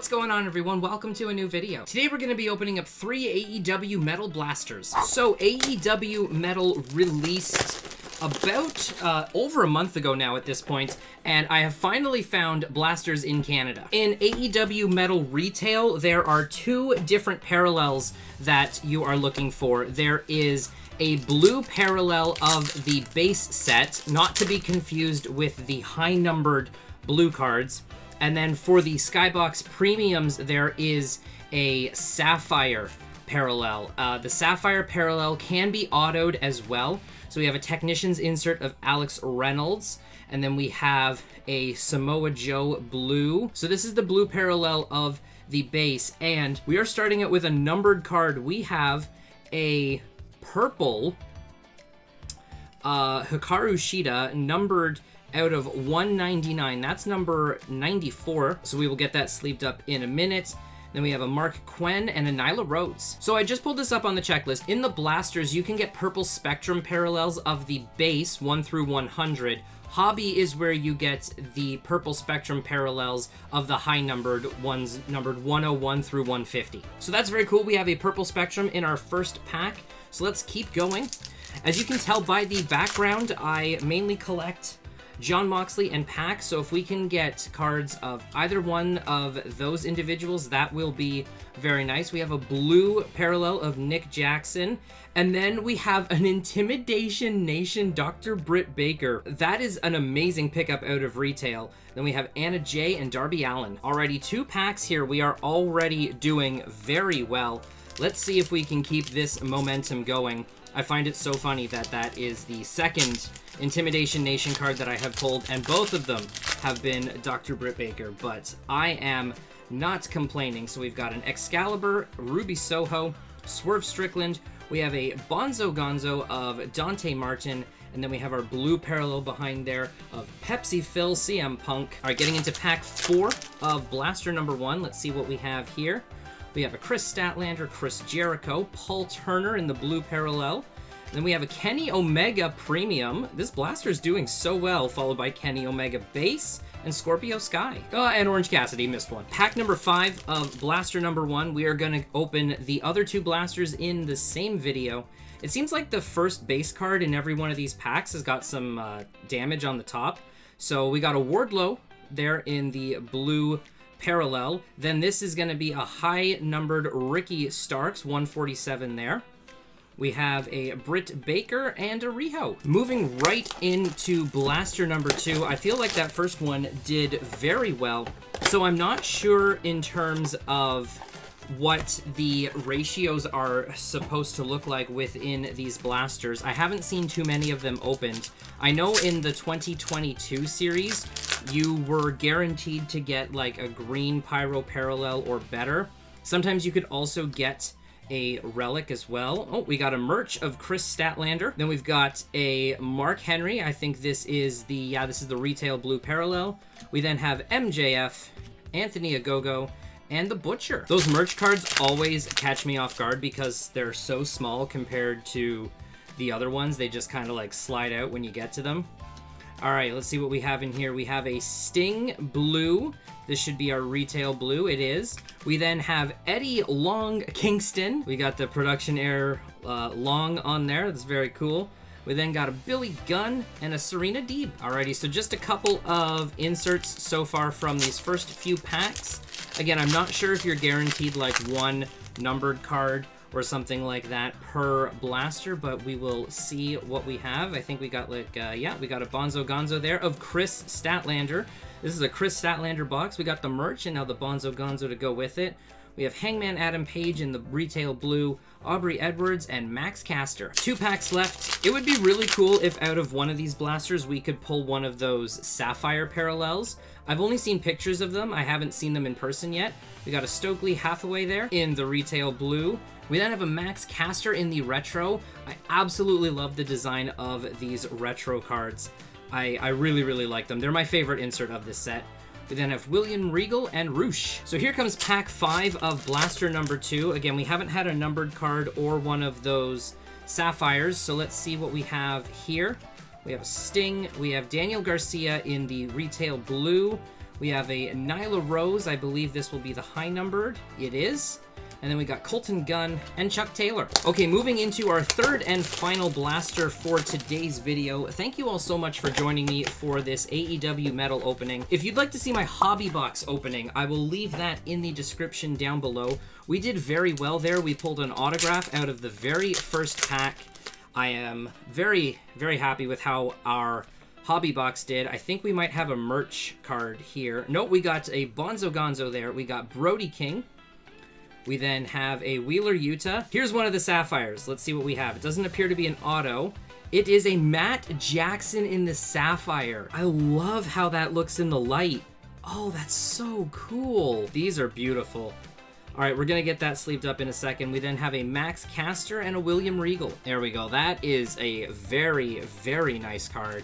What's going on, everyone? Welcome to a new video. Today we're going to be opening up 3 AEW Metal blasters. So AEW Metal released about over a month ago now at this point, and I have finally found blasters in Canada. In AEW Metal retail, there are two different parallels that you are looking for. There is a blue parallel of the base set, not to be confused with the high-numbered blue cards. And then for the Skybox Premiums, there is a Sapphire parallel. The Sapphire parallel can be autoed as well. So we have a Technician's insert of Alex Reynolds, and then we have a Samoa Joe blue. So this is the blue parallel of the base, and we are starting it with a numbered card. We have a purple Hikaru Shida, numbered out of 199. That's number 94, so we will get that sleeved up in a minute. Then we have a Mark Quinn and a Nyla Rose. So I just pulled this up on the checklist. In the blasters, you can get purple spectrum parallels of the base 1 through 100. Hobby is where you get the purple spectrum parallels of the high numbered ones, numbered 101 through 150. So that's very cool. We have a purple spectrum in our first pack. So let's keep going. As you can tell by the background, I mainly collect Jon Moxley and Pac, so if we can get cards of either one of those individuals, that will be very nice. We have a blue parallel of Nick Jackson, and then we have an Intimidation Nation Dr. Britt Baker. That is an amazing pickup out of retail. Then we have Anna Jay and Darby Allin. Already 2 packs here. We are already doing very well. Let's see if we can keep this momentum going. I find it so funny that that is the second Intimidation Nation card that I have pulled, and both of them have been Dr. Britt Baker, but I am not complaining. So we've got an Excalibur, Ruby Soho, Swerve Strickland, we have a Bonzo Gonzo of Dante Martin, and then we have our blue parallel behind there of Pepsi Phil, CM Punk. All right, getting into pack 4 of Blaster number 1. Let's see what we have here. We have a Chris Statlander, Chris Jericho, Paul Turner in the blue parallel. Then we have a Kenny Omega Premium. This blaster is doing so well, followed by Kenny Omega Base and Scorpio Sky. And Orange Cassidy, missed one. Pack number 5 of Blaster number 1. We are going to open the other 2 blasters in the same video. It seems like the first base card in every one of these packs has got some damage on the top. So we got a Wardlow there in the blue parallel. Then this is going to be a high-numbered Ricky Starks, 147 there. We have a Britt Baker and a Riho. Moving right into Blaster number 2, I feel like that first one did very well. So I'm not sure in terms of what the ratios are supposed to look like within these blasters. I haven't seen too many of them opened. I know in the 2022 series, you were guaranteed to get like a green pyro parallel or better. Sometimes you could also get a relic as well. Oh, we got a merch of Chris Statlander. Then we've got a Mark Henry. I think this is the, this is the retail blue parallel. We then have MJF, Anthony Ogogo, and the Butcher. Those merch cards always catch me off guard because they're so small compared to the other ones. They just kind of like slide out when you get to them. All right, let's see what we have in here. We have a Sting blue. This should be our retail blue. It is. We then have Eddie Long Kingston. We got the production error Long on there. That's very cool. We then got a Billy Gunn and a Serena Deeb. Alrighty, so just a couple of inserts so far from these first few packs. Again, I'm not sure if you're guaranteed like one numbered card or something like that per blaster, but we will see what we have. I think we got like, we got a Bonzo Gonzo there of Chris Statlander. This is a Chris Statlander box. We got the merch and now the Bonzo Gonzo to go with it. We have Hangman Adam Page in the retail blue, Aubrey Edwards, and Max Caster. 2 packs left. It would be really cool if out of one of these blasters we could pull one of those Sapphire parallels. I've only seen pictures of them. I haven't seen them in person yet. We got a Stokely Hathaway there in the retail blue. We then have a Max Caster in the retro. I absolutely love the design of these retro cards. I really, really like them. They're my favorite insert of this set. We then have William Regal and Roosh. So here comes pack 5 of Blaster number 2. Again, we haven't had a numbered card or one of those Sapphires, so let's see what we have here. We have Sting. We have Daniel Garcia in the retail blue. We have a Nyla Rose. I believe this will be the high numbered. It is. And then we got Colton Gunn and Chuck Taylor. Okay, moving into our third and final blaster for today's video. Thank you all so much for joining me for this AEW Metal opening. If you'd like to see my hobby box opening, I will leave that in the description down below. We did very well there. We pulled an autograph out of the very first pack. I am very, very happy with how our hobby box did. I think we might have a merch card here. Nope, we got a Bonzo Gonzo there. We got Brody King. We then have a Wheeler Yuta. Here's one of the Sapphires. Let's see what we have. It doesn't appear to be an auto. It is a Matt Jackson in the Sapphire. I love how that looks in the light. Oh, that's so cool. These are beautiful. All right, we're gonna get that sleeved up in a second. We then have a Max Caster and a William Regal. There we go. That is a very, very nice card.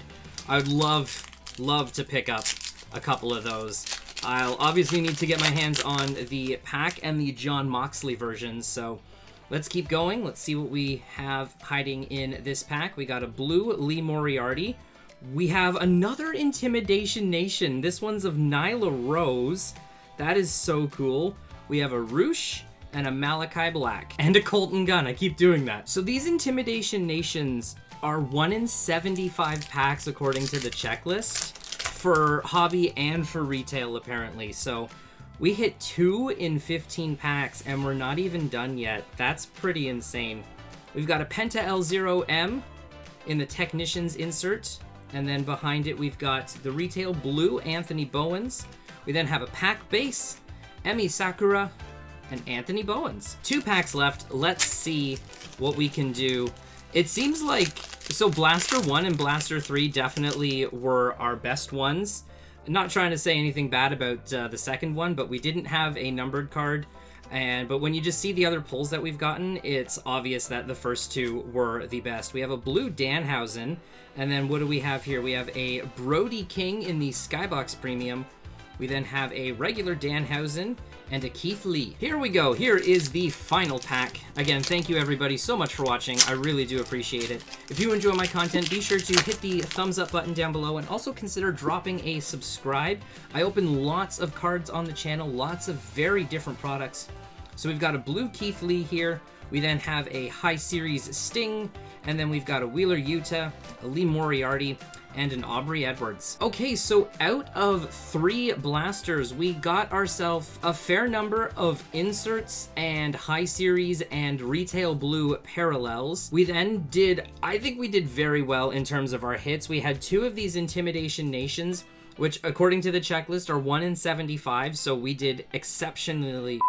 I would love to pick up a couple of those. I'll obviously need to get my hands on the pack and the John Moxley versions, so let's keep going. Let's see what we have hiding in this pack. We got a blue Lee Moriarty. We have another Intimidation Nation. This one's of Nyla Rose. That is so cool. We have a Roosh and a Malachi Black and a Colton Gunn. I keep doing that. So these Intimidation Nations are 1 in 75 packs according to the checklist. For hobby and for retail, apparently. So we hit 2 in 15 packs and we're not even done yet. That's pretty insane. We've got a Penta L0M in the Technicians insert, and then behind it we've got the retail blue Anthony Bowens. We then have a pack base, Emi Sakura, and Anthony Bowens. 2 packs left. Let's see what we can do. It seems like, so Blaster 1 and Blaster 3 definitely were our best ones. I'm not trying to say anything bad about the second one, but we didn't have a numbered card. But when you just see the other pulls that we've gotten, it's obvious that the first 2 were the best. We have a blue Danhausen, and then what do we have here? We have a Brody King in the Skybox Premium. We then have a regular Danhausen and a Keith Lee. Here we go. Here is the final pack. Again, thank you everybody so much for watching. I really do appreciate it. If you enjoy my content, be sure to hit the thumbs up button down below and also consider dropping a subscribe. I open lots of cards on the channel, lots of very different products. So we've got a blue Keith Lee here. We then have a High Series Sting, and then we've got a Wheeler Yuta, a Lee Moriarty, and an Aubrey Edwards. Okay, so out of 3 blasters, we got ourselves a fair number of inserts and high series and retail blue parallels. We then did, I think we did very well in terms of our hits. We had 2 of these Intimidation Nations, which according to the checklist are 1 in 75, so we did exceptionally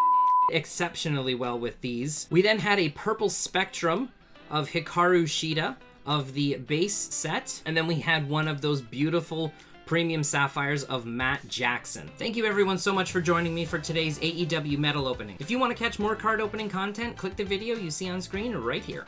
well with these. We then had a purple Spectrum of Hikaru Shida of the base set, and then we had one of those beautiful premium sapphires of Matt Jackson. Thank you everyone so much for joining me for today's AEW Metal opening. If you want to catch more card opening content, click the video you see on screen right here.